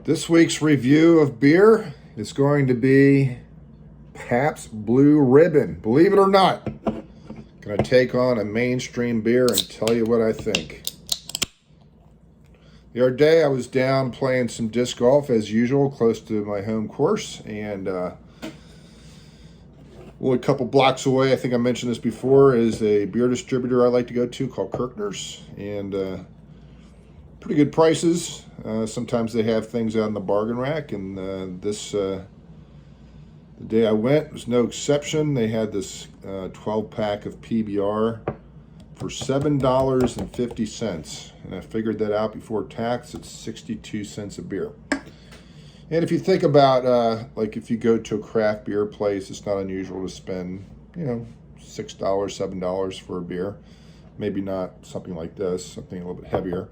This week's review of beer is going to be Pabst Blue Ribbon. Believe it or not, going to take on a mainstream beer and tell you what I think. The other day I was down playing some disc golf as usual, close to my home course, and a couple blocks away, I think I mentioned this before, is a beer distributor I like to go to called Kirkner's, and pretty good prices. Sometimes they have things out in the bargain rack, and the day I went was no exception. They had this 12-pack of PBR for $7.50, and I figured that out before tax. It's 62 cents a beer. And if you think about, like if you go to a craft beer place, it's not unusual to spend, $6, $7 for a beer. Maybe not something like this, something a little bit heavier.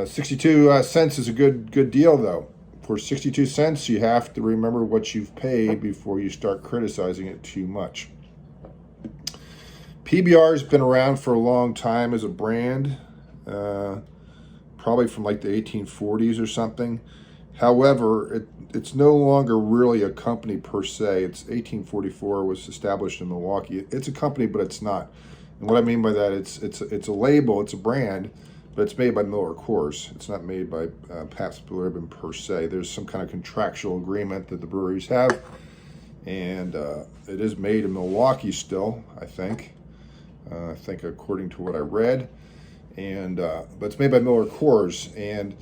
62 cents is a good deal, though. For 62 cents, you have to remember what you've paid before you start criticizing it too much. PBR has been around for a long time as a brand, probably from like the 1840s or something. However, it's no longer really a company per se. It's 1844, was established in Milwaukee. It's a company, but it's not. And what I mean by that, it's a label, it's a brand, but it's made by Miller Coors. It's not made by Pabst Blue Ribbon per se. There's some kind of contractual agreement that the breweries have, and it is made in Milwaukee still, I think. I think according to what I read, and but it's made by Miller Coors. And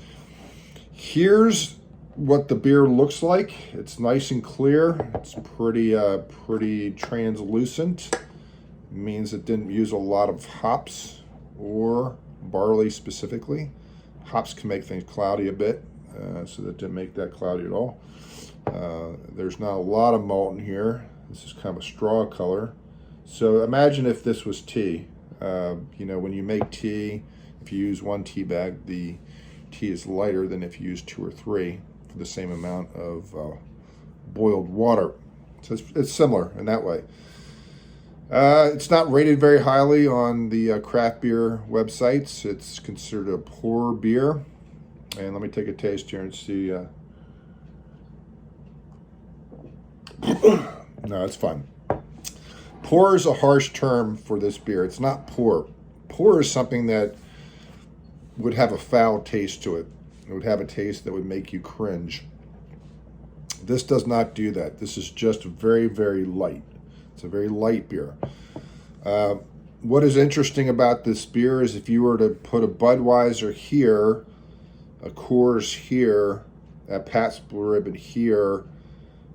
here's what the beer looks like. It's nice and clear. It's pretty translucent. It means it didn't use a lot of hops or barley specifically. Hops can make things cloudy a bit, so that didn't make that cloudy at all. There's not a lot of malt in here. This is kind of a straw color. So imagine if this was tea. When you make tea, if you use one tea bag, the tea is lighter than if you use 2 or 3 for the same amount of boiled water. So it's similar in that way. It's not rated very highly on the craft beer websites. It's considered a poor beer. And let me take a taste here and see. No, it's fine. Poor is a harsh term for this beer. It's not poor. Poor is something that would have a foul taste to it. It would have a taste that would make you cringe. This does not do that. This is just very, very light. It's a very light beer. What is interesting about this beer is if you were to put a Budweiser here, a Coors here, a Pabst Blue Ribbon here,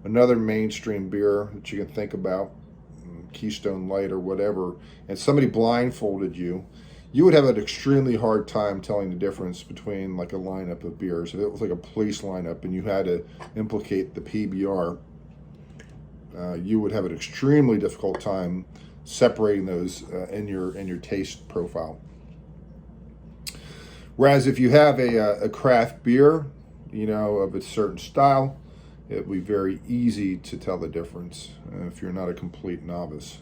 another mainstream beer that you can think about, Keystone Light or whatever, and somebody blindfolded you, you would have an extremely hard time telling the difference between like a lineup of beers. If it was like a police lineup and you had to implicate the PBR, you would have an extremely difficult time separating those in your taste profile. Whereas if you have a craft beer, of a certain style, it would be very easy to tell the difference if you're not a complete novice.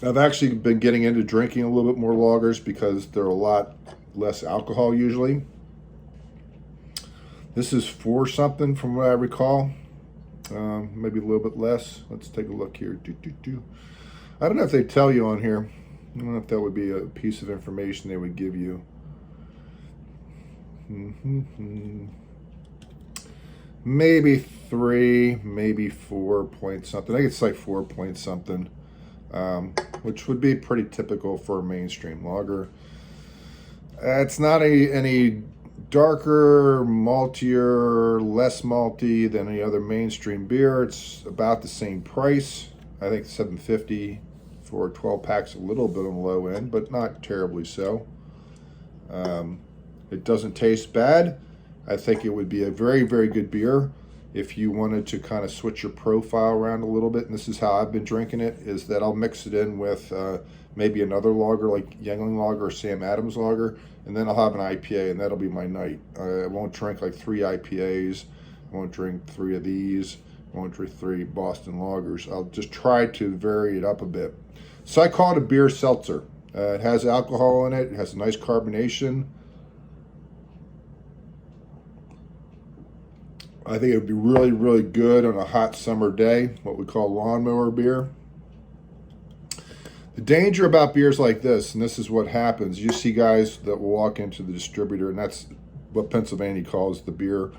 I've actually been getting into drinking a little bit more lagers because they're a lot less alcohol usually. This is 4 something from what I recall. Maybe a little bit less. Let's take a look here. I don't know if they tell you on here. I don't know if that would be a piece of information they would give you. Maybe 3, maybe 4 point something. I think it's like 4 point something, which would be pretty typical for a mainstream lager. It's not any darker, maltier, less malty than any other mainstream beer. It's about the same price. I think $7.50 for 12 packs, a little bit on the low end, but not terribly so. It doesn't taste bad. I think it would be a very, very good beer if you wanted to kind of switch your profile around a little bit. And this is how I've been drinking it, is that I'll mix it in with maybe another lager like Yuengling Lager or Sam Adams Lager, and then I'll have an IPA, and that'll be my night. I won't drink like 3 IPAs. I won't drink 3 of these. I won't drink 3 Boston Lagers. I'll just try to vary it up a bit. So I call it a beer seltzer. It has alcohol in it. It has a nice carbonation. I think it would be really, really good on a hot summer day, what we call lawnmower beer. The danger about beers like this, and this is what happens, you see guys that will walk into the distributor, and that's what Pennsylvania calls the beer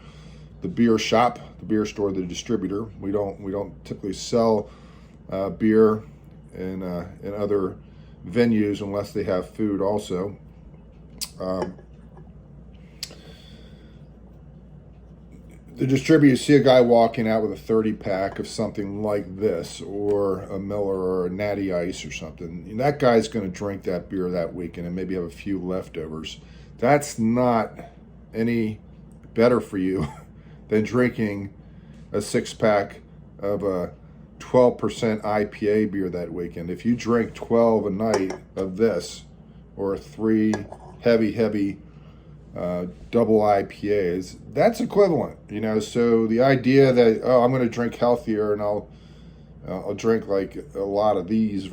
shop, the beer store, the distributor. We don't typically sell beer in other venues unless they have food also. The distributor, you see a guy walking out with a 30 pack of something like this, or a Miller or a Natty Ice or something. And that guy's going to drink that beer that weekend and maybe have a few leftovers. That's not any better for you than drinking a 6-pack of a 12% IPA beer that weekend. If you drink 12 a night of this, or 3 heavy double IPAs, that's equivalent, So the idea that, oh, I'm going to drink healthier and I'll drink like a lot of these,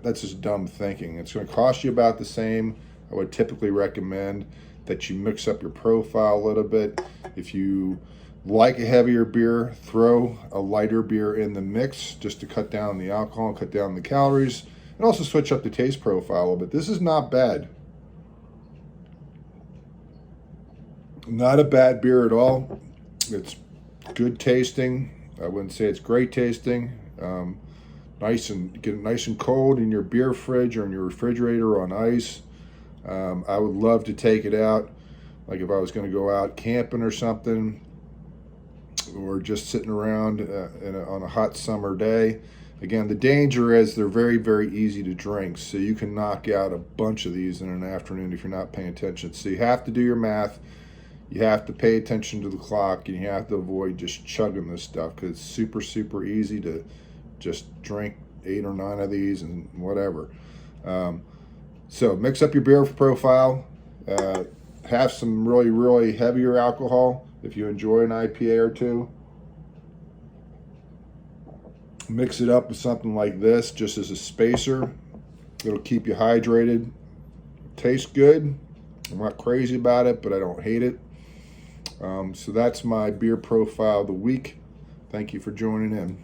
that's just dumb thinking. It's going to cost you about the same. I would typically recommend that you mix up your profile a little bit. If you like a heavier beer, throw a lighter beer in the mix just to cut down the alcohol and cut down the calories, and also switch up the taste profile a little bit. This is not bad. Not a bad beer at all. It's good tasting. I wouldn't say it's great tasting. Get it nice and cold in your beer fridge or in your refrigerator on ice. I would love to take it out, like if I was going to go out camping or something, or just sitting around on a hot summer day. Again, the danger is they're very, very easy to drink, so you can knock out a bunch of these in an afternoon if you're not paying attention. So you have to do your math. You have to pay attention to the clock, and you have to avoid just chugging this stuff, because it's super, super easy to just drink 8 or 9 of these and whatever. So mix up your beer profile. Have some really, really heavier alcohol if you enjoy an IPA or two. Mix it up with something like this just as a spacer. It'll keep you hydrated. Tastes good. I'm not crazy about it, but I don't hate it. So that's my beer profile of the week. Thank you for joining in.